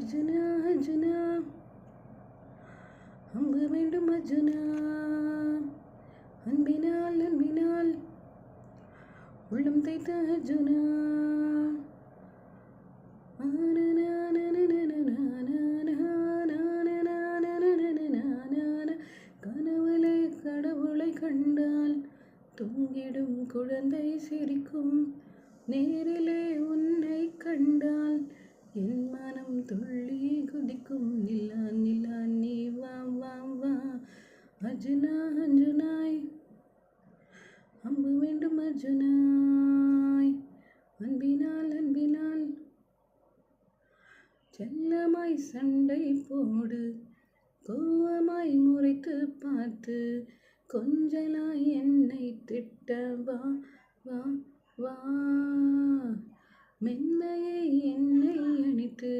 அர்ஜுனா அர்ஜுனா அம்பு வேண்டும் அர்ஜுனா அன்பினால் அன்பினால் உள்ளம் தைத்த அர்ஜுனா கனவுலே கடவுளை கண்டால் தூங்கிடும் குழந்தை சிரிக்கும் நேரிலே உன்னை கண்டால் என் மனம் துள்ளி குதிக்கும் நிலா நிலா நீ வா வா வா அர்ஜுனா அர்ஜுனாய் அம்பு வேண்டும் அர்ஜுனாய் அன்பினால் அன்பினால் செல்லமாய் சண்டை போடு கோவமாய் முறைத்து பார்த்து கொஞ்சலாய் என்னை திட்ட வா வா வா மென்மையை என்னை அணித்து